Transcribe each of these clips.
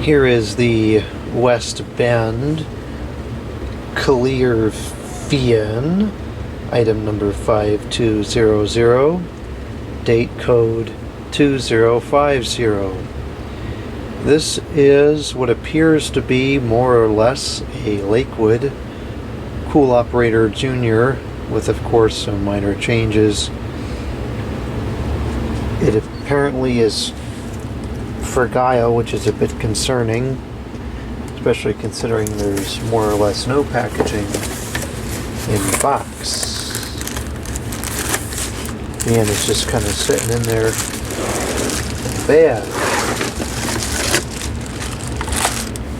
Here is the West Bend Clear Fian, item number 5200, date code 2050. This is what appears to be more or less a Lakewood Kool Operator Junior, with of course some minor changes. It apparently is fragile, which is a bit concerning, especially considering there's more or less no packaging in the box. And it's just kind of sitting in there in the bag.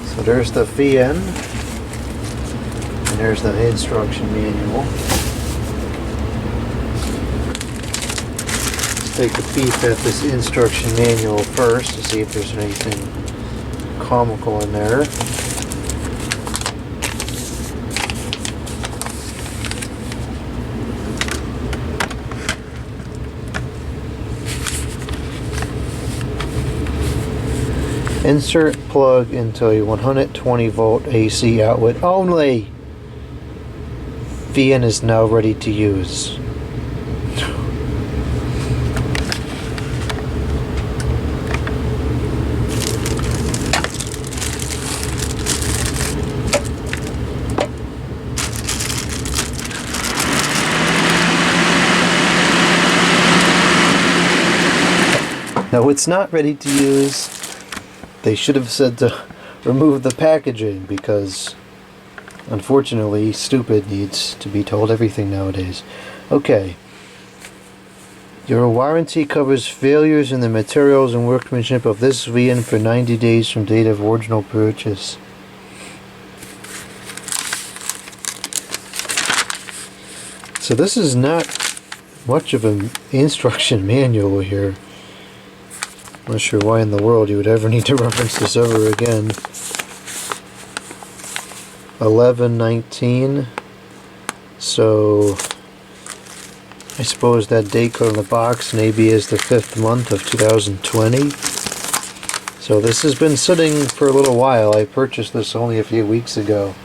So there's the Fian, and there's the instruction manual. Take a peek at this instruction manual first to see if there's anything comical in there. Insert plug into a 120 volt AC outlet only. Fian is now ready to use. No, it's not ready to use. They should have said to remove the packaging, because unfortunately stupid needs to be told everything nowadays. Okay. Your warranty covers failures in the materials and workmanship of this Fian for 90 days from date of original purchase. So this is not much of an instruction manual here. I'm not sure why in the world you would ever need to reference this ever again. 11/19. So I suppose that date code on the box maybe is the 5th month of 2020. So this has been sitting for a little while. I purchased this only a few weeks ago.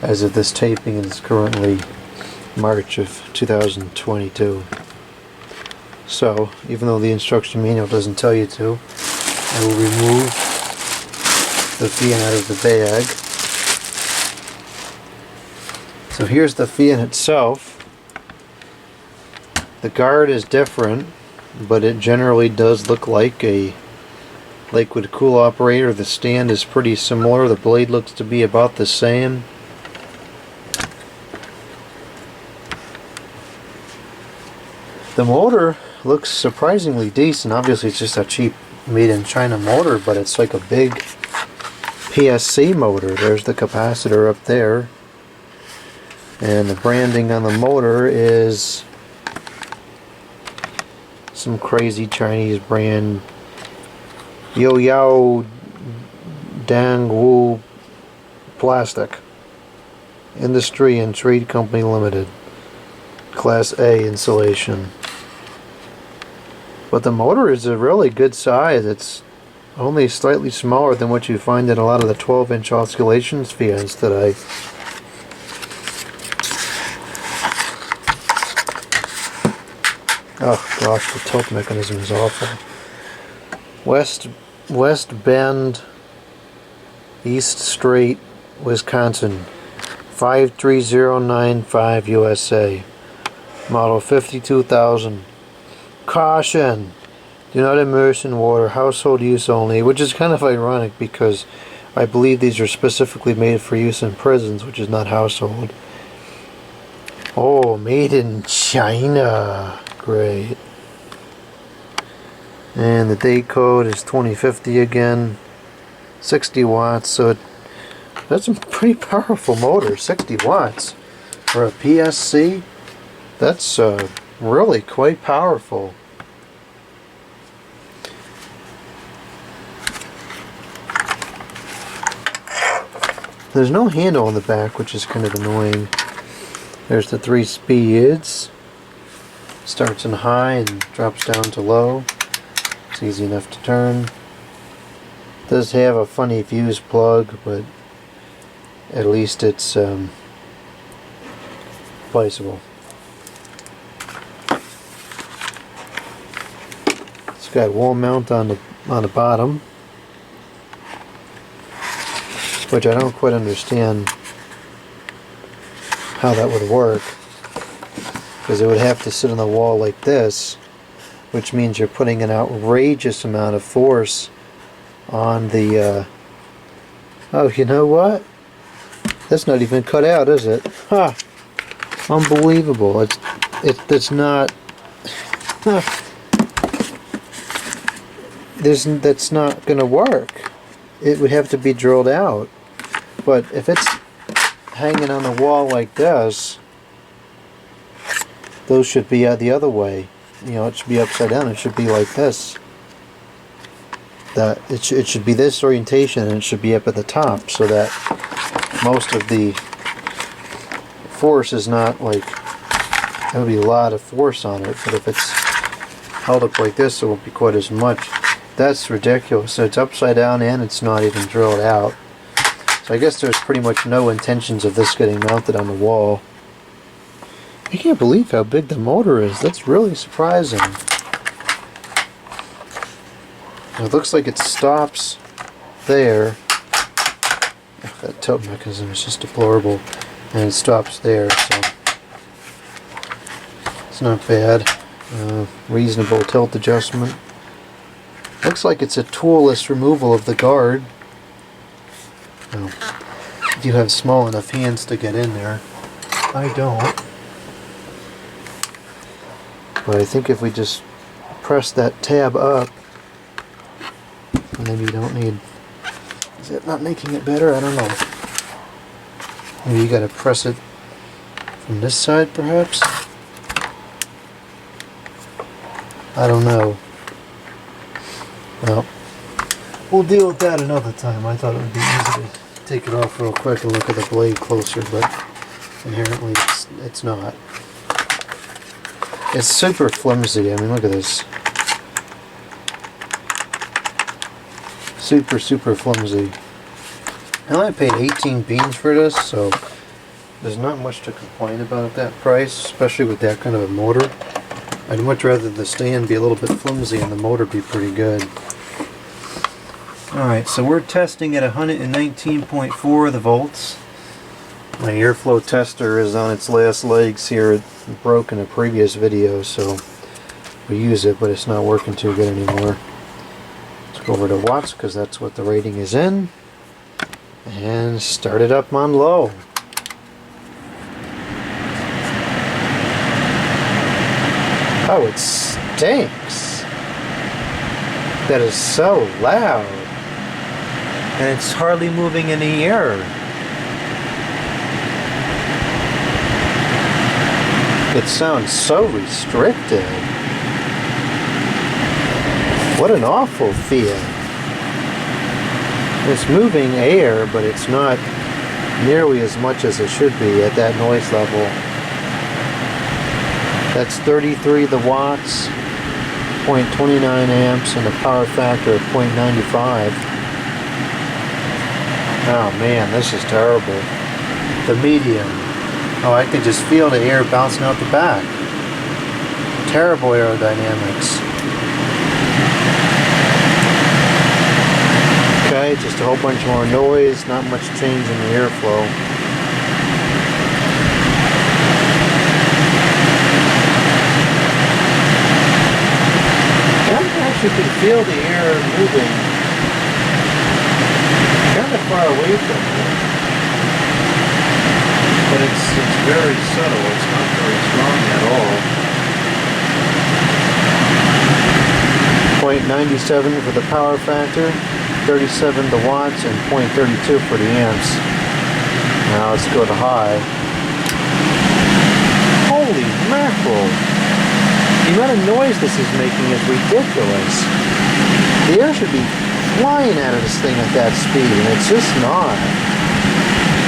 As of this taping, it's currently March of 2022. So, even though the instruction manual doesn't tell you to, I will remove the Fian out of the bag. So here's the Fian itself. The guard is different, but it generally does look like a Lakewood Kool Operator. The stand is pretty similar. The blade looks to be about the same. The motor looks surprisingly decent. Obviously it's just a cheap made in China motor, but it's like a big PSC motor. There's the capacitor up there, and the branding on the motor is some crazy Chinese brand, Yo Yao Dang Wu Plastic Industry and Trade Company Limited, Class A insulation. But the motor is a really good size. It's only slightly smaller than what you find in a lot of the 12-inch oscillations Fians today. Oh gosh, the tilt mechanism is awful. West Bend, East Strait, Wisconsin, 53095 USA. Model 52,000. Caution! Do not immerse in water. Household use only. Which is kind of ironic, because I believe these are specifically made for use in prisons, which is not household. Oh, made in China. Great. And the date code is 2050 again. 60 watts. So that's a pretty powerful motor. 60 watts for a PSC. That's really quite powerful. There's no handle on the back, which is kind of annoying. There's the 3 speeds. Starts in high and drops down to low. It's easy enough to turn. Does have a funny fuse plug, but at least it's replaceable. It's got wall mount on the bottom, which I don't quite understand how that would work, because it would have to sit on the wall like this, which means you're putting an outrageous amount of force on the oh, you know what? That's not even cut out, is it? Ha! Unbelievable. It's not that's not gonna work. It would have to be drilled out. But if it's hanging on the wall like this, those should be the other way. You know, it should be upside down. It should be like this. That it should be this orientation, and it should be up at the top, so that most of the force is not like, there will be a lot of force on it, but if it's held up like this, it won't be quite as much. That's ridiculous. So it's upside down and it's not even drilled out. So I guess there's pretty much no intentions of this getting mounted on the wall. I can't believe how big the motor is. That's really surprising. It looks like it stops there. Oh, that tilt mechanism is just deplorable. And it stops there, so it's not bad. Reasonable tilt adjustment. Looks like it's a toolless removal of the guard. Well, if you have small enough hands to get in there. I don't. But I think if we just press that tab up, maybe you don't need... Is it not making it better? I don't know. Maybe you gotta press it from this side, perhaps? I don't know. Well, we'll deal with that another time. I thought it would be easy to take it off real quick and look at the blade closer, but inherently it's not. It's super flimsy. I mean, look at this. Super flimsy. I only paid 18 beans for this, so there's not much to complain about at that price, especially with that kind of a motor. I'd much rather the stand be a little bit flimsy and the motor be pretty good. Alright, so we're testing at 119.4 the volts. My airflow tester is on its last legs here. It broke in a previous video, so we use it, but it's not working too good anymore. Let's go over to watts, because that's what the rating is in. And start it up on low. Oh, it stinks. That is so loud. And it's hardly moving any air. It sounds so restricted. What an awful feel. It's moving air, but it's not nearly as much as it should be at that noise level. That's 33 the watts, 0.29 amps, and a power factor of 0.95. Oh man, this is terrible. The medium. Oh, I could just feel the air bouncing out the back. Terrible aerodynamics. Okay, just a whole bunch more noise, not much change in the airflow. You can feel the air moving kind of far away from it, but it's very subtle. It's not very strong at all. 0.97 for the power factor, 37 the watts, and 0.32 for the amps. Now let's go to high. Holy mackerel! The amount of noise this is making is ridiculous. The air should be flying out of this thing at that speed, and it's just not.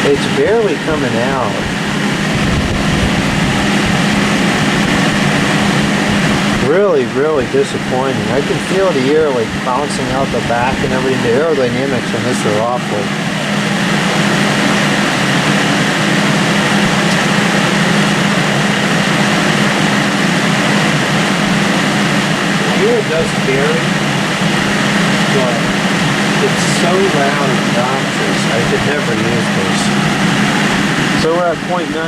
It's barely coming out. really, really disappointing. I can feel the air like bouncing out the back and everything. The aerodynamics on this are awful. The air does vary, but it's so loud and obnoxious. I could never use this. So we're at 0.3930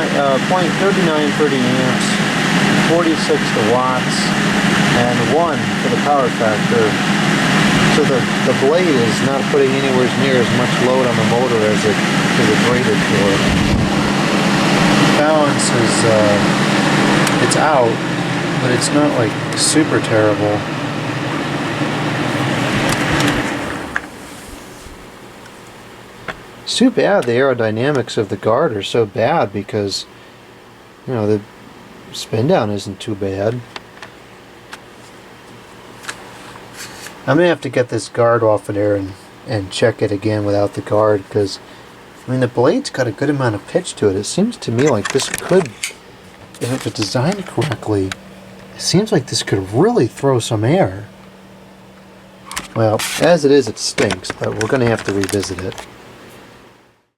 amps, 46 watts, and 1 for the power factor. So the blade is not putting anywhere near as much load on the motor as it rated for. Balance is it's out, but it's not like super terrible. It's too bad the aerodynamics of the guard are so bad because, you know, the spin down isn't too bad. I'm gonna have to get this guard off of there and check it again without the guard, because I mean the blade's got a good amount of pitch to it. It seems to me like this could, if it's designed correctly, it seems like this could really throw some air. Well, as it is, it stinks, but we're gonna have to revisit it.